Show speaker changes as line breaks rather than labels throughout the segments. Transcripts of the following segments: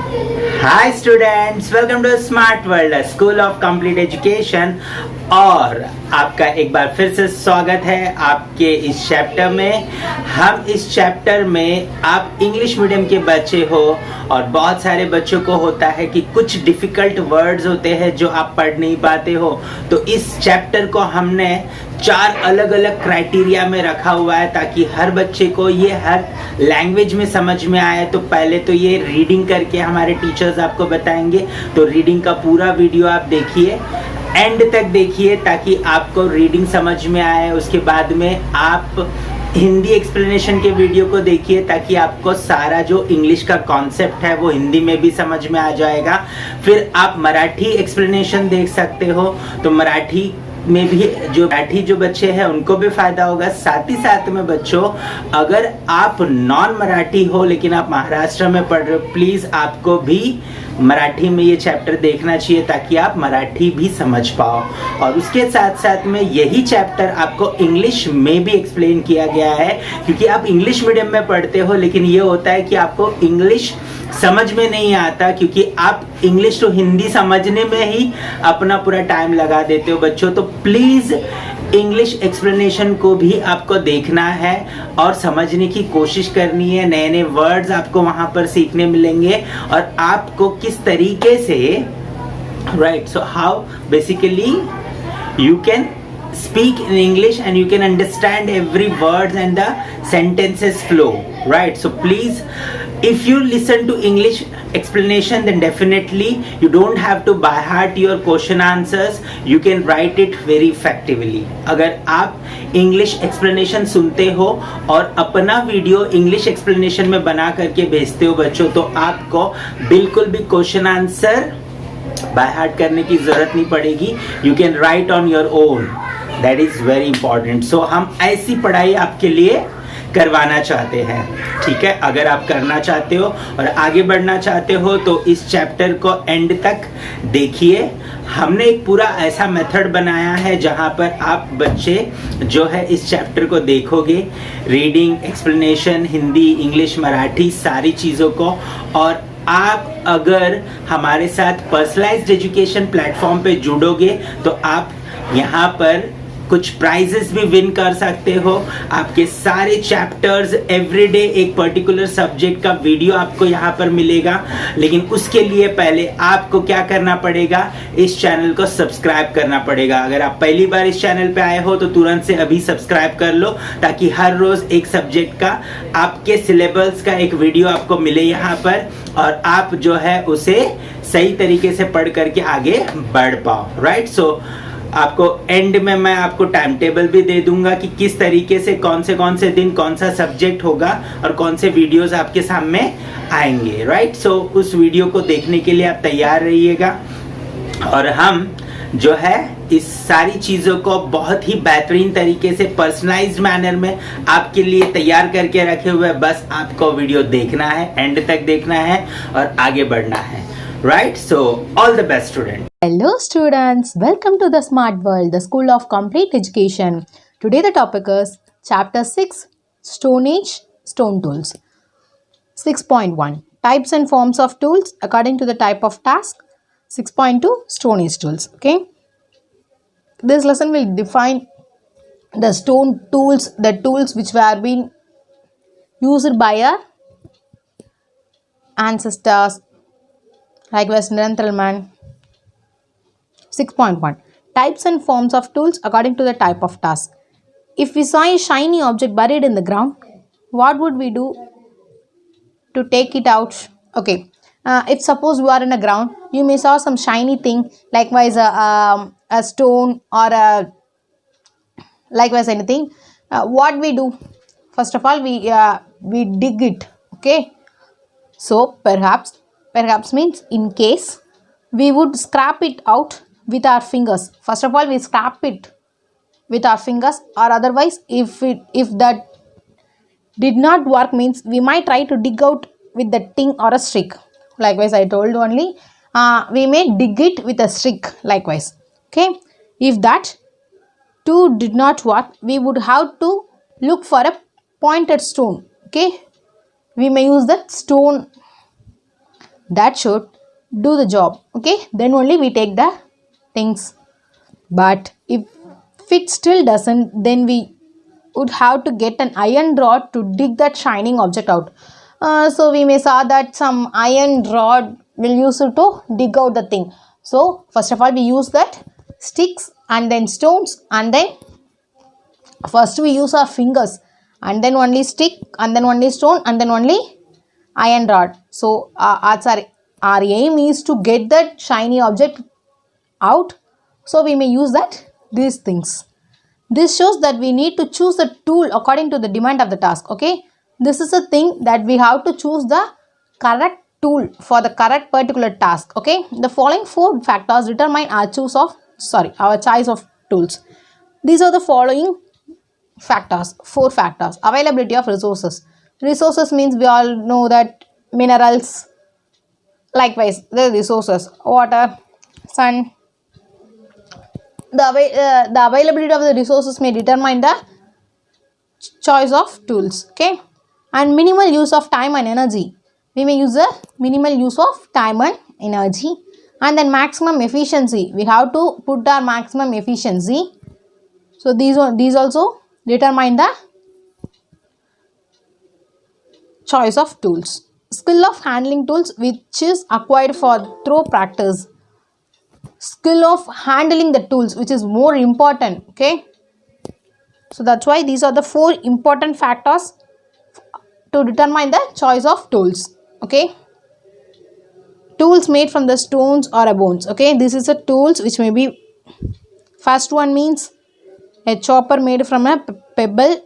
Hi students, welcome to smart world school of complete education. और आपका एक बार फिर से स्वागत है आपके इस चैप्टर में। हम इस चैप्टर में आप इंग्लिश मीडियम के बच्चे हो और बहुत सारे बच्चों को होता है कि कुछ डिफिकल्ट वर्ड्स होते हैं जो आप पढ़ नहीं पाते हो। तो इस चैप्टर को हमने 4 अलग अलग क्राइटेरिया में रखा हुआ है ताकि हर बच्चे को ये हर लैंग्वेज में समझ में आए। तो पहले तो ये रीडिंग करके हमारे टीचर्स आपको बताएंगे, तो रीडिंग का पूरा वीडियो आप देखिए, एंड तक देखिए ताकि आपको रीडिंग समझ में आए। उसके बाद में आप हिंदी एक्सप्लेनेशन के वीडियो को देखिए ताकि आपको सारा जो इंग्लिश का कॉन्सेप्ट है वो हिंदी में भी समझ में आ जाएगा। फिर आप मराठी एक्सप्लेनेशन देख सकते हो, तो मराठी में भी जो बच्चे हैं उनको भी फायदा होगा। साथ ही साथ में बच्चों, अगर आप नॉन मराठी हो लेकिन आप महाराष्ट्र में पढ़ रहे हो, प्लीज आपको भी मराठी में ये चैप्टर देखना चाहिए ताकि आप मराठी भी समझ पाओ। और उसके साथ साथ में यही चैप्टर आपको इंग्लिश में भी एक्सप्लेन किया गया है, क्योंकि आप इंग्लिश मीडियम में पढ़ते हो लेकिन ये होता है कि आपको इंग्लिश समझ में नहीं आता, क्योंकि आप इंग्लिश तो हिंदी समझने में ही अपना पूरा टाइम लगा देते हो बच्चों। तो प्लीज इंग्लिश एक्सप्लेनेशन को भी आपको देखना है और समझने की कोशिश करनी है। नए नए वर्ड्स आपको वहां पर सीखने मिलेंगे और आपको किस तरीके से right, so how basically you can speak in English and you can understand every word and the sentences flow, right? So please, if you listen to English explanation, then definitely you don't have to by heart your question answers, you can write it very effectively. अगर आप English explanation सुनते हो और अपना video English explanation में बना करके भेजते हो बच्चों, तो आपको बिल्कुल भी क्वेश्चन आंसर बाय हार्ट करने की जरूरत नहीं पड़ेगी। You can write on your own, that is very important. So हम ऐसी पढ़ाई आपके लिए करवाना चाहते हैं, ठीक है। अगर आप करना चाहते हो और आगे बढ़ना चाहते हो तो इस चैप्टर को एंड तक देखिए। हमने एक पूरा ऐसा मेथड बनाया है जहां पर आप बच्चे जो है इस चैप्टर को देखोगे, reading, explanation, Hindi, English, Marathi, सारी चीज़ों को। और आप अगर हमारे साथ पर्सनलाइज्ड एजुकेशन प्लेटफॉर्म पे जुड़ोगे तो आप यहाँ पर कुछ प्राइजेस भी विन कर सकते हो। आपके सारे चैप्टर्स एवरीडे एक पर्टिकुलर सब्जेक्ट का वीडियो आपको यहाँ पर मिलेगा। लेकिन उसके लिए पहले आपको क्या करना पड़ेगा, इस चैनल को सब्सक्राइब करना पड़ेगा। अगर आप पहली बार इस चैनल पे आए हो तो तुरंत से अभी सब्सक्राइब कर लो ताकि हर रोज एक सब्जेक्ट का आपके सिलेबस का एक वीडियो आपको मिले यहाँ पर, और आप जो है उसे सही तरीके से पढ़ करके आगे बढ़ पाओ, राइट। सो आपको एंड में मैं आपको टाइम टेबल भी दे दूंगा कि किस तरीके से कौन से दिन कौन सा सब्जेक्ट होगा और कौन से वीडियोस आपके सामने आएंगे, राइट। सो उस वीडियो को देखने के लिए आप तैयार रहिएगा। और हम जो है इस सारी चीज़ों को बहुत ही बेहतरीन तरीके से पर्सनलाइज्ड मैनर में आपके लिए तैयार करके रखे हुए। बस आपको वीडियो देखना है, एंड तक देखना है और आगे बढ़ना है, right? So all the best, students.
Hello students, welcome to the Smart World, the School of Complete Education. Today the topic is Chapter 6, Stone Age Stone Tools. 6.1 Types and Forms of Tools according to the type of task. 6.2 Stone Age Tools. Okay, this lesson will define the stone tools, the tools which were being used by our ancestors, like West Gentleman. 6.1 Types and forms of tools according to the type of task. If we saw a shiny object buried in the ground, what would we do to take it out? Okay, if suppose you are in a ground, you may saw some shiny thing, likewise a stone or likewise anything. What we do? First of all, we dig it. Okay, so perhaps means in case we would scrape it out with our fingers. First of all, we scrape it with our fingers, or otherwise if that did not work means we might try to dig out with the ting or a stick. Likewise, I told only we may dig it with a stick likewise. Okay, if that too did not work, we would have to look for a pointed stone. Okay, we may use the stone that should do the job. Okay, then only we take the things. But if it still doesn't, then we would have to get an iron rod to dig that shining object out. So we may saw that some iron rod will use it to dig out the thing. So first of all we use that sticks and then stones, and then first we use our fingers and then only stick and then only stone and then only iron rod. So our aim is to get that shiny object out. So we may use these things. This shows that we need to choose the tool according to the demand of the task. Okay, this is a thing that we have to choose the correct tool for the correct particular task. Okay, the following 4 factors determine our choice of tools. These are the following factors, 4 factors. Availability of resources. Resources means we all know that minerals, likewise the resources, water, sun. The availability of the resources may determine the choice of tools. Okay, and minimal use of time and energy. We may use a minimal use of time and energy. And then maximum efficiency, we have to put our maximum efficiency. So these also determine the choice of tools. Skill of handling tools, which is acquired through practice. Skill of handling the tools, which is more important. Okay, so that's why these are the 4 important factors to determine the choice of tools. Okay, tools made from the stones or bones. Okay, this is a tools which may be, first one means a chopper made from a pebble.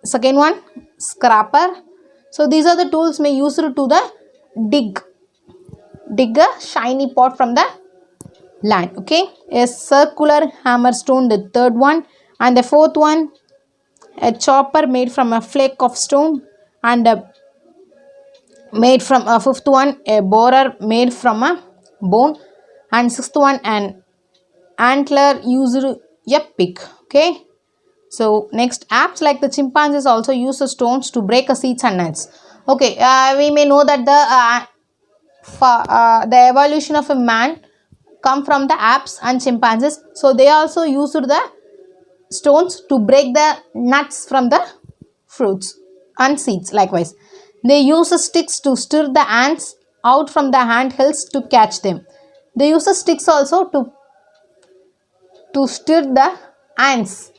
Second one, scraper. So these are the tools may used to the dig a shiny pot from the land. Okay, a circular hammer stone, the third one. And the fourth one, a chopper made from a flake of stone. And made from a fifth one, a borer made from a bone. And sixth one, an antler used a pick. Okay, so next, apes like the chimpanzees also use the stones to break seeds and nuts. Okay, we may know that the evolution of a man come from the apes and chimpanzees. So they also used the stones to break the nuts from the fruits and seeds. Likewise, they use the sticks to stir the ants out from the ant hills to catch them. They use the sticks also to stir the ants,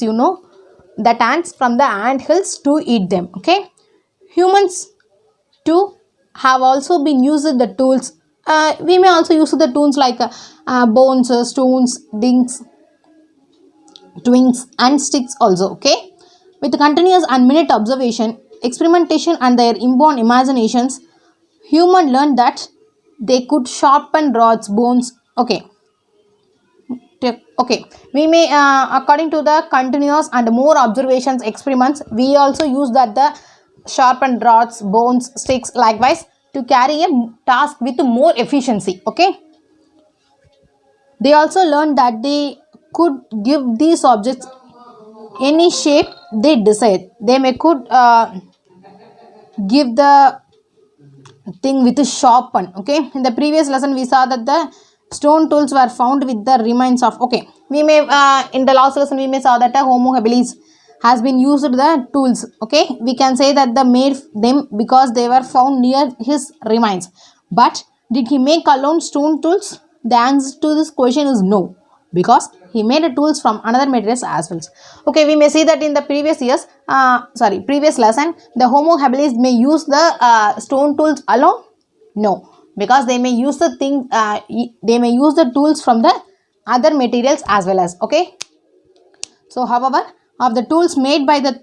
you know, that ants from the ant hills to eat them. Okay, humans too have also been using the tools. We may also use the tools like bones, stones, dings, twigs and sticks also. Okay, with continuous and minute observation, experimentation and their inborn imaginations, human learned that they could sharpen rods, bones. Okay, we may according to the continuous and more observations, experiments, we also use that the sharpened rods, bones, sticks, likewise, to carry a task with more efficiency. Okay, they also learned that they could give these objects any shape they desired. They may could give the thing with a sharpen. Okay, in the previous lesson we saw that the stone tools were found with the remains of. Okay, we may in the last lesson we may saw that a Homo habilis has been used the tools. Okay, we can say that they made them because they were found near his remains. But did he make alone stone tools? The answer to this question is no, because he made tools from another materials as well. Okay, we may see that in the previous lesson, the Homo habilis may use the stone tools alone. No, because they may use the tools from the other materials as well as. Okay, so however, of the tools made by the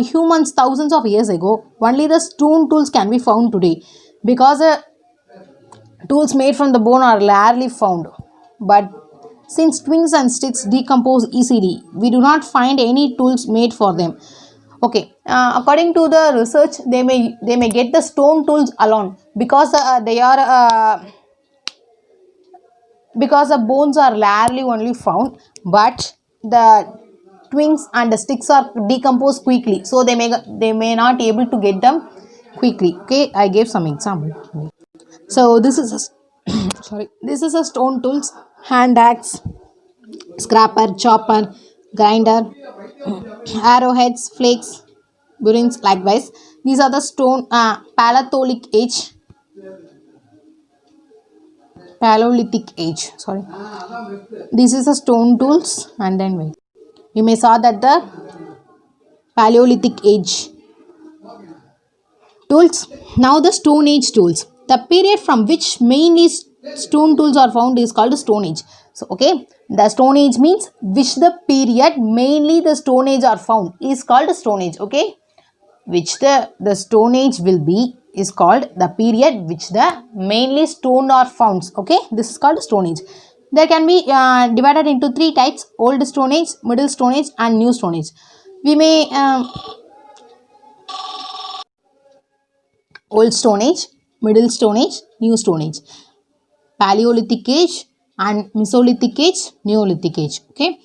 humans thousands of years ago, only the stone tools can be found today, because tools made from the bone are rarely found. But since twigs and sticks decompose easily, we do not find any tools made for them. Okay, according to the research, they may get the stone tools alone, because because the bones are rarely only found, but the twigs and the sticks are decomposed quickly, so they may not able to get them quickly. Okay, I gave some example. So this is a sorry, this is a stone tools, hand axe, scraper, chopper, grinder, arrowheads, flakes, burins. Likewise, these are the stone Paleolithic age. Paleolithic age. Sorry, this is a stone tools, and then wait. You may saw that the Paleolithic age tools. Now the Stone Age tools. The period from which mainly stone tools are found is called Stone Age. So okay, the Stone Age means which the period mainly the Stone Age are found is called Stone Age. Okay, which the Stone Age will be is called the period which the mainly stone are found. Okay, this is called Stone Age. There can be divided into three types: Old Stone Age, Middle Stone Age, and New Stone Age. We may Old Stone Age, Middle Stone Age, New Stone Age, Paleolithic Age, and Mesolithic Age, Neolithic Age. Okay.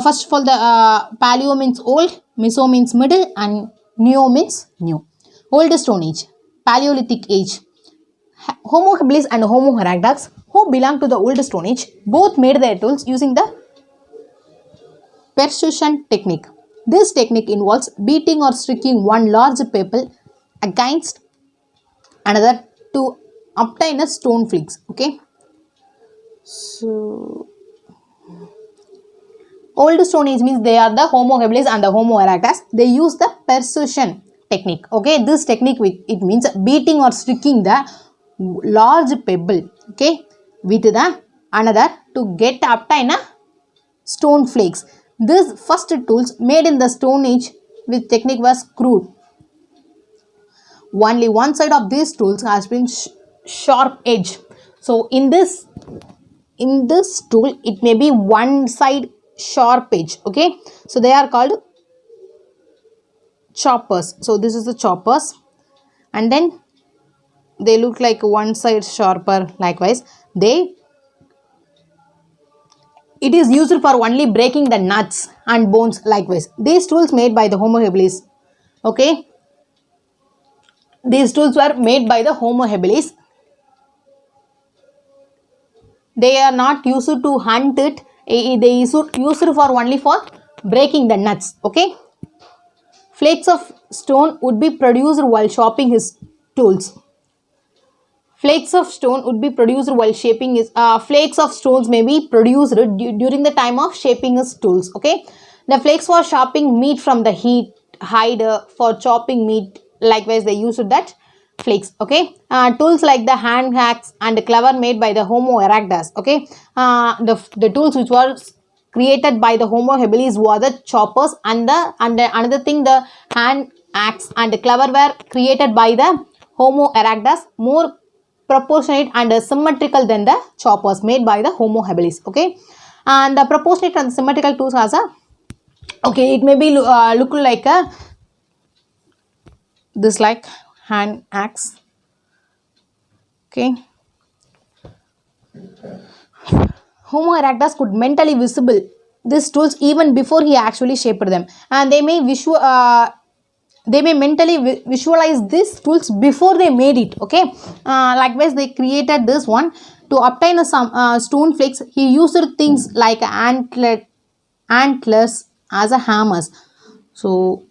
First of all, the Paleo means old, Meso means middle, and Neo means new. Old Stone Age, Paleolithic Age. Homo habilis and Homo erectus, who belong to the Old Stone Age, both made their tools using the percussion technique. This technique involves beating or striking one large pebble against another to obtain a stone flakes. Okay, so Old Stone Age means they are the Homo habilis and the Homo erectus. They use the percussion technique. Okay, this technique it means beating or striking the large pebble, okay, with the another to get obtain a stone flakes. These first tools made in the Stone Age with technique was crude. Only one side of these tools has been sharp edge. So in this tool it may be one side sharp edge. Okay, so they are called choppers. So this is the choppers, and then they look like one side sharper. Likewise, it is used for only breaking the nuts and bones. Likewise, these tools made by the Homo habilis. Okay, these tools were made by the Homo habilis. They are not used to hunt it. They used for only for breaking the nuts. Okay, flakes of stone would be produced while chopping his tools. Flakes of stone would be produced while shaping his flakes of stones may be produced during the time of shaping his tools. Okay, the flakes for chopping meat from the hide for chopping meat. Likewise, they used that flakes. Okay, tools like the hand axe and the cleaver made by the Homo erectus. Okay, the tools which were created by the Homo habilis were the choppers, and another thing, the hand axe and the cleaver were created by the Homo erectus, more proportionate and symmetrical than the choppers made by the Homo habilis. Okay, and the proportionate and symmetrical tools has a, okay, it may be look like a this like hand axe. Okay, Homo erectus could mentally visible these tools even before he actually shaped them, and they may mentally visualize these tools before they made it. Okay, likewise, they created this one to obtain some stone flakes. He used things like antlers as a hammers. So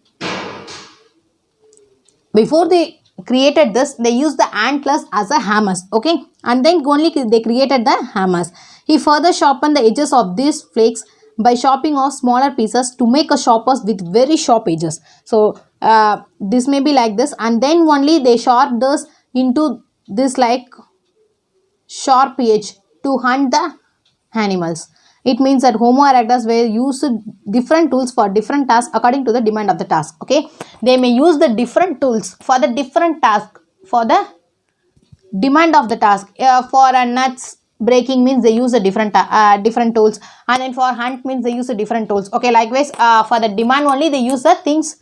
before they created this, they used the antlers as a hammers. Okay, and then only they created the hammers. He further sharpened the edges of these flakes by chopping off smaller pieces to make a choppers with very sharp edges. So this may be like this, and then only they sharp this into this like sharp edge to hunt the animals. It means that Homo erectus were used different tools for different tasks according to the demand of the task. Okay, they may use the different tools for the different task for the demand of the task. For a nuts breaking means they use a different tools, and then for hunt means they use a different tools. Okay, likewise, for the demand only they use the things.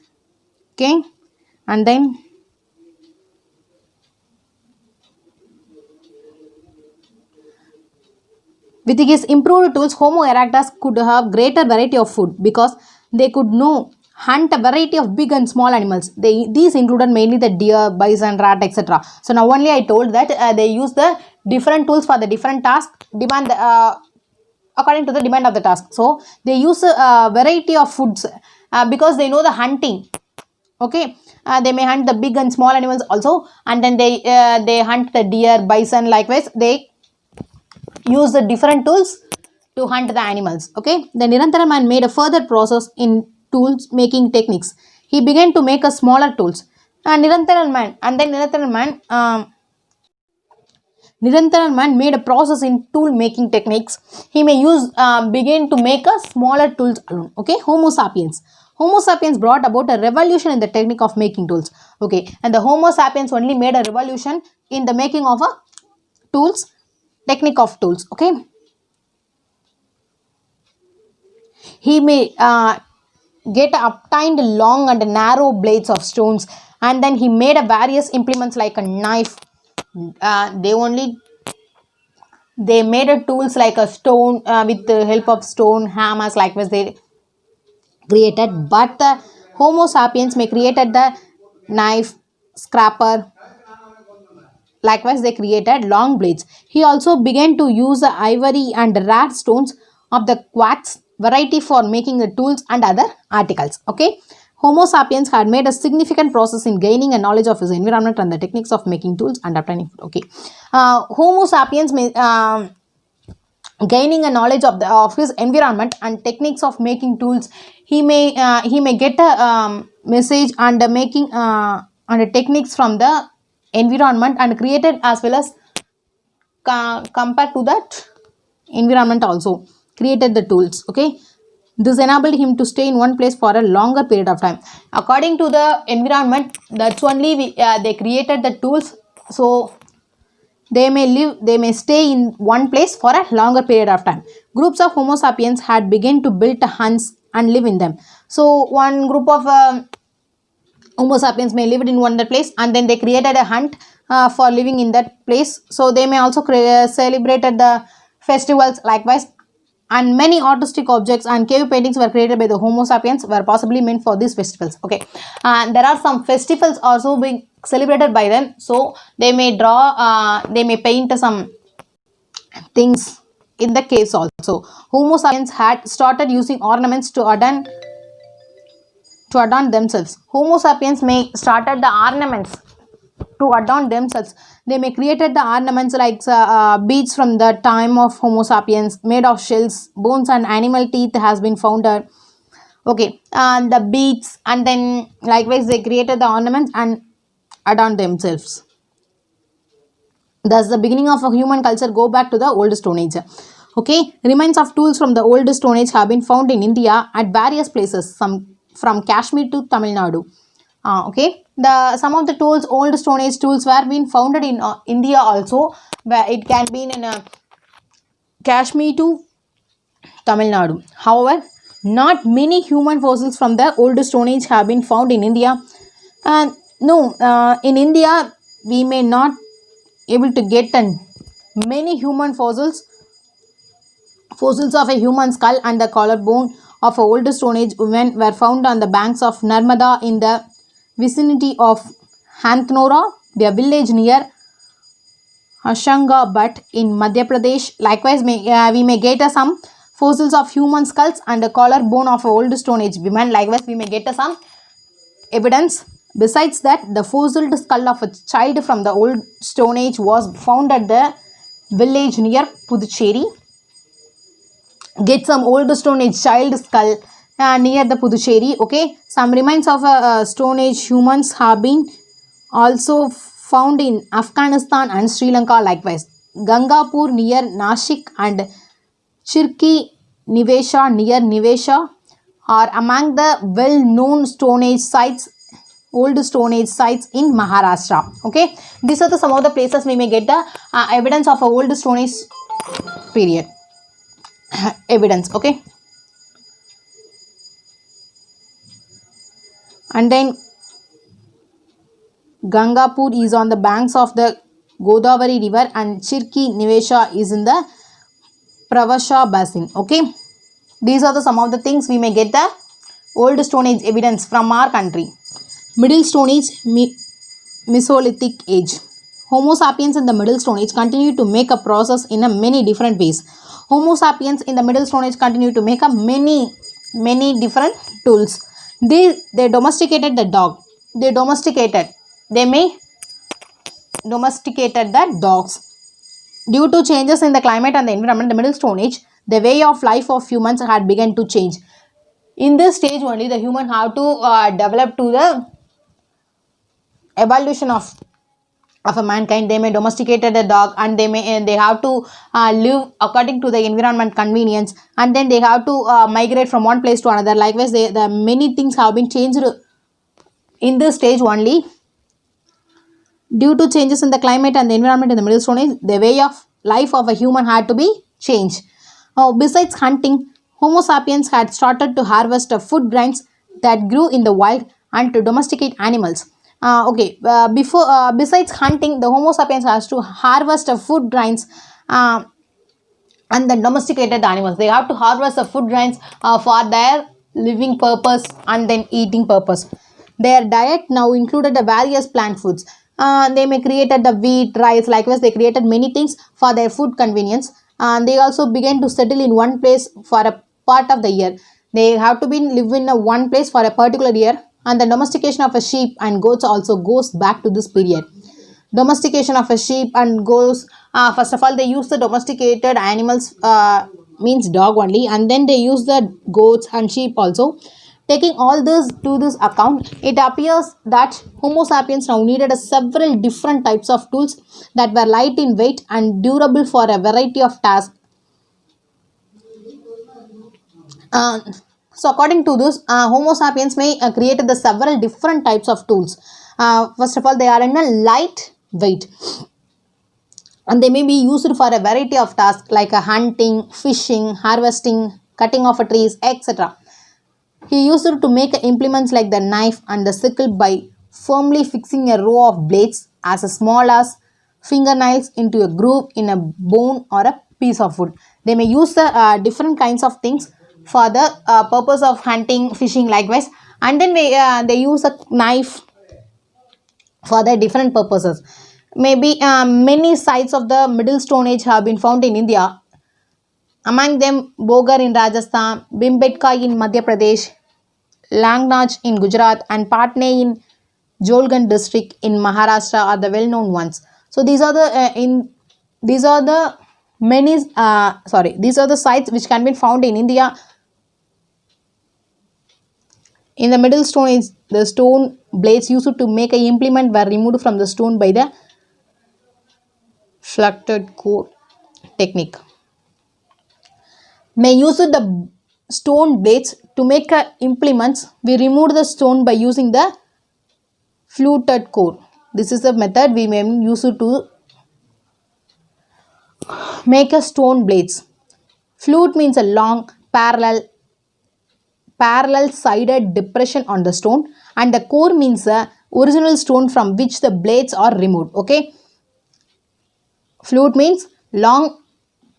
Okay, and then with his improved tools, Homo erectus could have greater variety of food because they could know hunt a variety of big and small animals. These included mainly the deer, bison, rat, etc. So now only I told that they use the different tools for the different task demand according to the demand of the task. So they use a variety of foods because they know the hunting. Okay, they may hunt the big and small animals also, and then they hunt the deer, bison. Likewise, they use the different tools to hunt the animals. Okay, the Nirantara man made a further process in tools making techniques. He began to make a smaller tools. Nirantaran man, and then Nirantaran man made a process in tool making techniques. He may use begin to make a smaller tools alone. Okay, Homo sapiens. Homo sapiens brought about a revolution in the technique of making tools. Okay, and the Homo sapiens only made a revolution in the making of a tools, technique of tools. Okay, he may get obtained long and narrow blades of stones, and then he made a various implements like a knife. They made a tools like a stone with the help of stone hammers. Likewise, they created, but the Homo sapiens may created the knife, scraper. Likewise, they created long blades. He also began to use the ivory and rare stones of the quartz variety for making the tools and other articles. Okay, Homo sapiens had made a significant process in gaining a knowledge of his environment and the techniques of making tools and obtaining food. Okay, Homo sapiens may gaining a knowledge of his environment and techniques of making tools. He may get a message and making and techniques from the environment and created as well as compared to that environment also created the tools. Okay, this enabled him to stay in one place for a longer period of time. According to the environment, that's only they created the tools. So they may stay in one place for a longer period of time. Groups of Homo sapiens had begun to build hunts and live in them. So one group of Homo sapiens may live in one place, and then they created a hunt for living in that place. So they may also celebrated the festivals. Likewise, and many artistic objects and cave paintings were created by the Homo sapiens were possibly meant for these festivals. Okay, and there are some festivals also being celebrated by them. So they may draw, they may paint some things in the caves also. Homo sapiens had started using ornaments to adorn themselves. Homo sapiens may started the ornaments to adorn themselves. They may created the ornaments like beads from the time of Homo sapiens made of shells, bones and animal teeth has been found. Okay, the beads, and then likewise they created the ornaments and adorn themselves. Thus the beginning of a human culture go back to the old Stone Age. Okay, remains of tools from the old Stone Age have been found in India at various places, some from Kashmir to Tamil Nadu. Okay, some of the tools, old Stone Age tools, were being founded in India also, where it can be in Kashmir to Tamil Nadu. However, not many human fossils from the old Stone Age have been found in India. In India we may not able to get many human fossils of a human skull and the collarbone of a old Stone Age women were found on the banks of Narmada in the vicinity of Hanthnora, a village near Hoshangabad in Madhya Pradesh. Likewise, we may get some fossils of human skulls and the collarbone of old Stone Age women. Likewise, we may get some evidence. Besides that, the fossilized skull of a child from the old Stone Age was found at the village near Puducherry. Get some old Stone Age child skull near the Puducherry. Okay, some remains of Stone Age humans have been also found in Afghanistan and Sri Lanka. Likewise, Gangapur near Nashik and Chirki Nivesha near Nivesha are among the well-known Stone Age sites, old Stone Age sites in Maharashtra. Okay, these are some of the places we may get the evidence of a old Stone Age period evidence. Okay, and then Gangapur is on the banks of the Godavari river and Chirki Nivesha is in the Pravasha basin. Okay, these are some of the things we may get the old Stone Age evidence from our country. Middle Stone Age, Mesolithic Age. Homo sapiens in the Middle Stone Age continue to make a process in a many different ways. Homo sapiens in the Middle Stone Age continue to make a many different tools. They domesticated the dog. They may domesticated the dogs. Due to changes in the climate and the environment, the Middle Stone Age, the way of life of humans had begun to change. In this stage only, the human have to develop to the evolution of a mankind. They may domesticated a dog, and they have to live according to the environment convenience, and then they have to migrate from one place to another. Likewise, the many things have been changed in this stage only. Due to changes in the climate and the environment in the Middle Stone Age, the way of life of a human had to be changed. Besides hunting, Homo sapiens had started to harvest food grains that grew in the wild and to domesticate animals. Besides hunting, the Homo sapiens has to harvest food grains and then domesticated the animals. They have to harvest the food grains for their living purpose and then eating purpose. Their diet now included the various plant foods. They may created the wheat, rice. Likewise, they created many things for their food convenience. They also began to settle in one place for a part of the year. They have to live in one place for a particular year. And the domestication of a sheep and goats also goes back to this period. Domestication of a sheep and goats. First of all, they use the domesticated animals, means dog only, and then they use the goats and sheep also. Taking all this to this account, it appears that Homo sapiens now needed several different types of tools that were light in weight and durable for a variety of tasks. So according to this, Homo sapiens may created the several different types of tools. First of all, they are in a light weight, and they may be used for a variety of tasks like hunting, fishing, harvesting, cutting of trees, etc. He used it to make implements like the knife and the sickle by firmly fixing a row of blades as small as fingernails into a groove in a bone or a piece of wood. They may use the different kinds of things for the purpose of hunting, fishing, likewise, and then they use a knife for their different purposes. Maybe many sites of the Middle Stone Age have been found in India. Among them, Bogar in Rajasthan, Bhimbetka in Madhya Pradesh, Langnaj in Gujarat, and Patna in Jolgan district in Maharashtra are the well-known ones. So these are the these are the sites which can be found in India. In the Middle Stone Age, the stone blades used to make an implement were removed from the stone by the fluted core technique. May use the stone blades to make implements. We removed the stone by using the fluted core. This is the method we may use to make a stone blades. Flute means a long parallel sided depression on the stone, and the core means the original stone from which the blades are removed. Okay, flute means long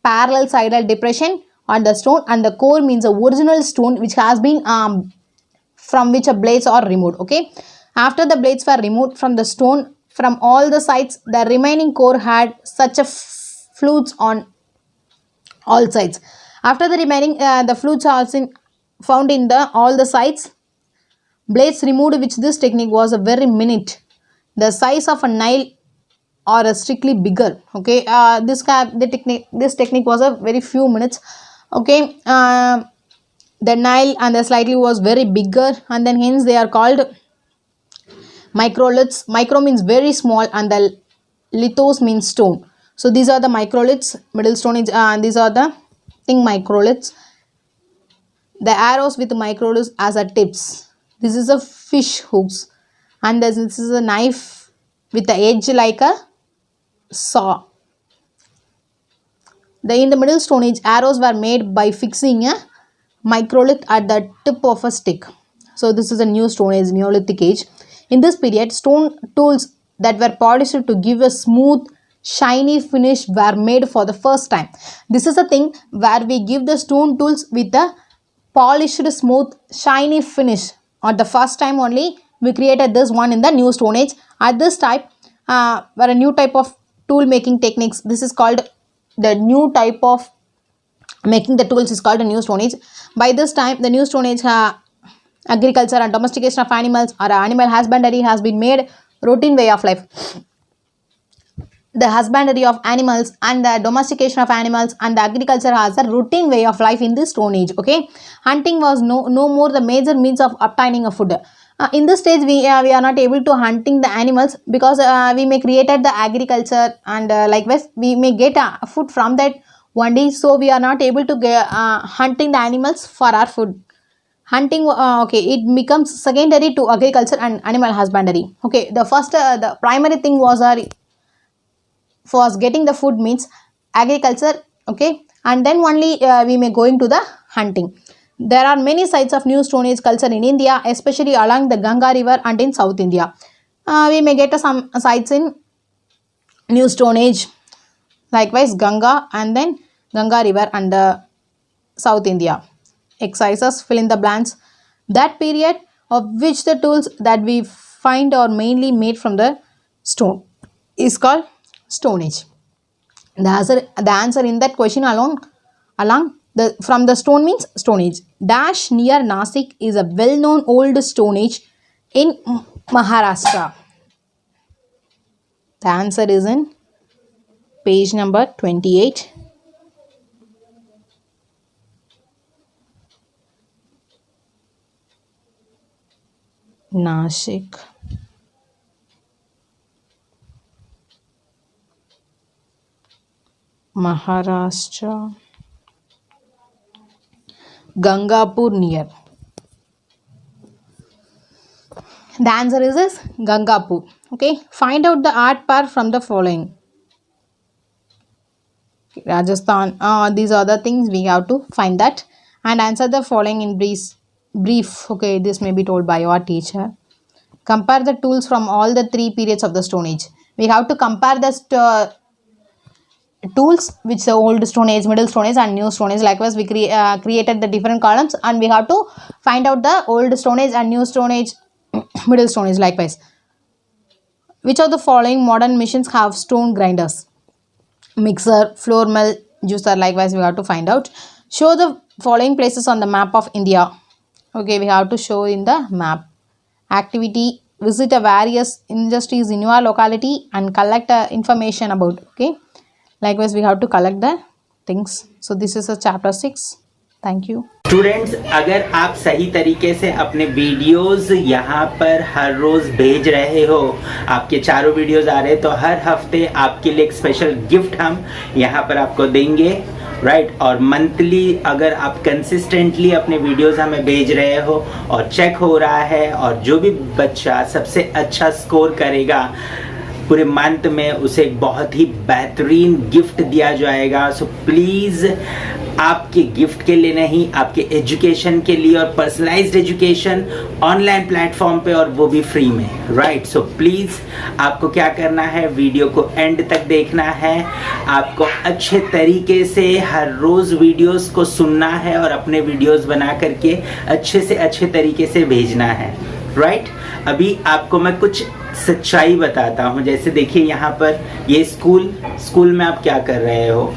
parallel sided depression on the stone, and the core means the original stone which has been from which the blades are removed. Okay, after the blades were removed from the stone from all the sides, the remaining core had such a flutes on all sides. After the remaining the flutes are found in all the sides. Blades removed with this technique was a very minute, the size of a nail or a strictly bigger. Okay, this technique was a very few minutes. Okay, the nail and the slightly was very bigger, and then hence they are called microliths. Micro means very small, and the lithos means stone. So these are the microliths, Middle Stone Age, and these are the microliths. The arrows with microliths as a tips. This is a fish hooks, and this is a knife with the edge like a saw. In the Middle Stone Age, arrows were made by fixing a microlith at the tip of a stick. So this is a new Stone Age, Neolithic Age. In this period, stone tools that were polished to give a smooth, shiny finish were made for the first time. This is a thing where we give the stone tools with the polished, smooth, shiny finish. At the first time only, we created this one in the New Stone Age. At this type, were a new type of tool making techniques. This is called the new type of making the tools is called a New Stone Age. By this time, the New Stone Age agriculture and domestication of animals or animal husbandry has been made routine way of life. The husbandry of animals and the domestication of animals and the agriculture has a routine way of life in this Stone Age. Okay, hunting was no more the major means of obtaining a food. In this stage, we are not able to hunting the animals because we may created the agriculture and likewise we may get food from that one day. So we are not able to get hunting the animals for our food. Hunting, okay, it becomes secondary to agriculture and animal husbandry. Okay, the first, the primary thing was for us getting the food means agriculture. Okay, and then only we may going to the hunting. There are many sites of New Stone Age culture in India, especially along the Ganga river and in South India. We may get some sites in New Stone Age, likewise Ganga and then Ganga river and South India. Exercises, fill in the blanks. That period of which the tools that we find are mainly made from the stone is called Stone Age. The answer in that question along from the stone means Stone Age. Dash near Nasik is a well-known old Stone Age in Maharashtra. The answer is in page number 28. Nashik. Maharashtra. Gangapur near. The answer is this Gangapur. Okay, find out the art part from the following. Rajasthan. These are the things we have to find that and answer the following in brief. Okay, this may be told by your teacher. Compare the tools from all the three periods of the Stone Age. We have to compare the tools which the old Stone Age, middle Stone Age and new Stone Age. Likewise, we created the different columns and we have to find out the old Stone Age and new Stone Age, middle Stone Age. Likewise, which of the following modern machines have stone grinders? Mixer, flour mill, juicer. Likewise, we have to find out. Show the following places on the map of India. Okay, we have to show in the map. Activity, visit a various industries in your locality and collect information about. Okay, likewise we have to collect the things. So this is a chapter 6. Thank you.
Students, अगर आप सही तरीके से अपने videos यहाँ पर हर रोज भेज रहे हो, आपके चारों वीडियोस आ रहे हैं, तो हर हफ्ते आपके लिए एक स्पेशल गिफ्ट हम यहाँ पर आपको देंगे, राइट। और मंथली अगर आप कंसिस्टेंटली अपने वीडियोस हमें भेज रहे हो और चेक हो रहा है, और जो भी बच्चा सबसे अच्छा स्कोर करेगा पूरे मंथ में, उसे एक बहुत ही बेहतरीन गिफ्ट दिया जाएगा। सो प्लीज़ आपके गिफ्ट के लिए नहीं, आपके एजुकेशन के लिए, और पर्सनलाइज्ड एजुकेशन ऑनलाइन प्लेटफॉर्म पे, और वो भी फ्री में, राइट। सो प्लीज़ आपको क्या करना है, वीडियो को एंड तक देखना है, आपको अच्छे तरीके से हर रोज़ वीडियोस को सुनना है और अपने वीडियोस बना करके अच्छे से अच्छे तरीके से भेजना है, राइट। अभी आपको मैं कुछ सच्चाई बताता हूँ। जैसे देखिए यहाँ पर ये स्कूल में आप क्या कर रहे हो,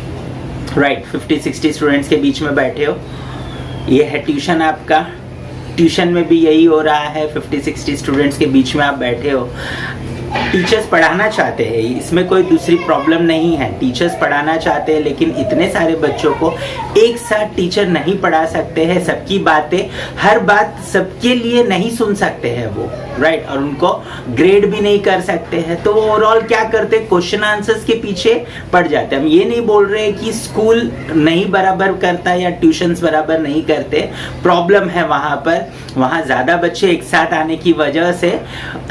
राइट। 50-60 स्टूडेंट्स के बीच में बैठे हो। ये है ट्यूशन आपका, ट्यूशन में भी यही हो रहा है, 50-60 स्टूडेंट्स के बीच में आप बैठे हो। टीचर्स पढ़ाना चाहते हैं, इसमें कोई दूसरी प्रॉब्लम नहीं है। टीचर्स पढ़ाना चाहते हैं, लेकिन इतने सारे बच्चों को एक साथ टीचर नहीं पढ़ा सकते हैं। सबकी बातें, हर बात सबके लिए नहीं सुन सकते हैं वो, राइट। और उनको ग्रेड भी नहीं कर सकते हैं, तो वो ओवरऑल क्या करते हैं, क्वेश्चन आंसर्स के पीछे पड़ जाते हैं। हम ये नहीं बोल रहे कि स्कूल नहीं बराबर करता या ट्यूशन्स बराबर नहीं करते, प्रॉब्लम है वहाँ पर। वहाँ ज़्यादा बच्चे एक साथ आने की वजह से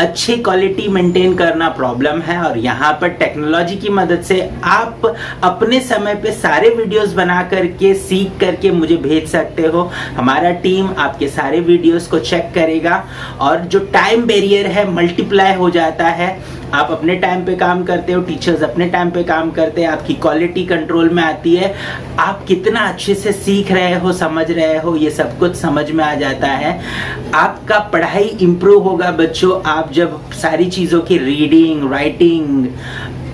अच्छी क्वालिटी मेंटेन करना प्रॉब्लम है। और यहाँ पर टेक्नोलॉजी की मदद से आप अपने समय पे सारे वीडियोस बना करके, सीख करके मुझे भेज सकते हो। हमारा टीम आपके सारे वीडियोस को चेक करेगा, और जो टाइम बैरियर है मल्टीप्लाई हो जाता है। आप अपने टाइम पे काम करते हो, टीचर्स अपने टाइम पे काम करते हैं, आपकी क्वालिटी कंट्रोल में आती है, आप कितना अच्छे से सीख रहे हो, समझ रहे हो, ये सब कुछ समझ में आ जाता है। आपका पढ़ाई इंप्रूव होगा बच्चों, आप जब सारी चीज़ों की रीडिंग, राइटिंग,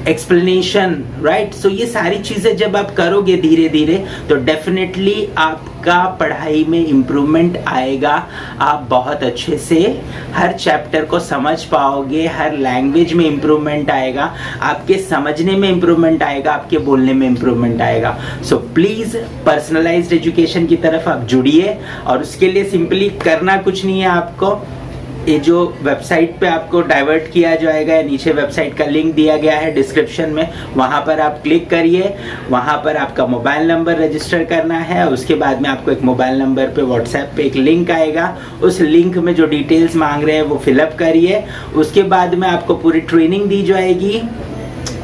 एक्सप्लेनेशन, राइट, सो ये सारी चीज़ें जब आप करोगे धीरे धीरे तो डेफिनेटली आपका पढ़ाई में इम्प्रूवमेंट आएगा। आप बहुत अच्छे से हर चैप्टर को समझ पाओगे, हर लैंग्वेज में इम्प्रूवमेंट आएगा, आपके समझने में इम्प्रूवमेंट आएगा, आपके बोलने में इम्प्रूवमेंट आएगा। सो प्लीज़ पर्सनलाइज्ड एजुकेशन की तरफ आप जुड़िए, और उसके लिए सिंपली करना कुछ नहीं है आपको। ये जो वेबसाइट पे आपको डाइवर्ट किया जाएगा, या नीचे वेबसाइट का लिंक दिया गया है डिस्क्रिप्शन में, वहाँ पर आप क्लिक करिए। वहाँ पर आपका मोबाइल नंबर रजिस्टर करना है, उसके बाद में आपको एक मोबाइल नंबर पे व्हाट्सएप पे एक लिंक आएगा, उस लिंक में जो डिटेल्स मांग रहे हैं वो फिलअप करिए। उसके बाद में आपको पूरी ट्रेनिंग दी जाएगी,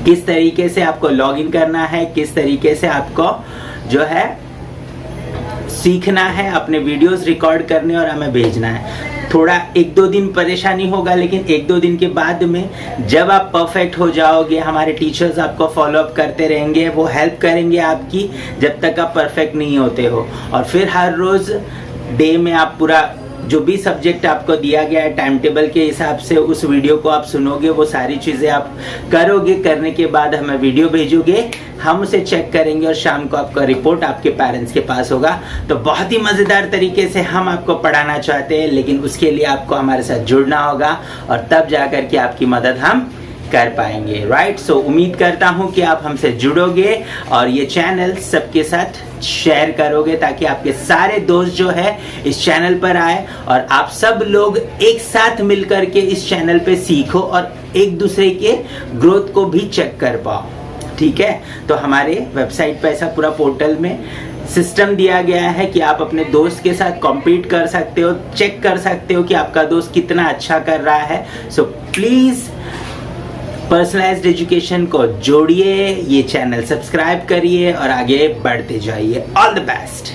किस तरीके से आपको लॉगिन करना है, किस तरीके से आपको जो है सीखना है, अपने वीडियोस रिकॉर्ड करने और हमें भेजना है। थोड़ा 1-2 दिन परेशानी होगा, लेकिन 1-2 दिन के बाद में जब आप परफेक्ट हो जाओगे, हमारे टीचर्स आपको फॉलो अप करते रहेंगे, वो हेल्प करेंगे आपकी जब तक आप परफेक्ट नहीं होते हो। और फिर हर रोज़ डे में आप पूरा जो भी सब्जेक्ट आपको दिया गया है टाइम टेबल के हिसाब से उस वीडियो को आप सुनोगे, वो सारी चीज़ें आप करोगे। करने के बाद हमें वीडियो भेजोगे, हम उसे चेक करेंगे और शाम को आपका रिपोर्ट आपके पेरेंट्स के पास होगा। तो बहुत ही मज़ेदार तरीके से हम आपको पढ़ाना चाहते हैं, लेकिन उसके लिए आपको हमारे साथ जुड़ना होगा, और तब जाकर के आपकी मदद हम कर पाएंगे, राइट। सो उम्मीद करता हूं कि आप हमसे जुड़ोगे और ये चैनल सबके साथ शेयर करोगे, ताकि आपके सारे दोस्त जो है इस चैनल पर आए और आप सब लोग एक साथ मिलकर के इस चैनल पे सीखो और एक दूसरे के ग्रोथ को भी चेक कर पाओ, ठीक है। तो हमारे वेबसाइट पे ऐसा पूरा पोर्टल में सिस्टम दिया गया है कि आप अपने दोस्त के साथ कॉम्पीट कर सकते हो, चेक कर सकते हो कि आपका दोस्त कितना अच्छा कर रहा है। सो प्लीज़ पर्सनलाइज्ड एजुकेशन को जोड़िए, ये चैनल सब्सक्राइब करिए और आगे बढ़ते जाइए। All the best.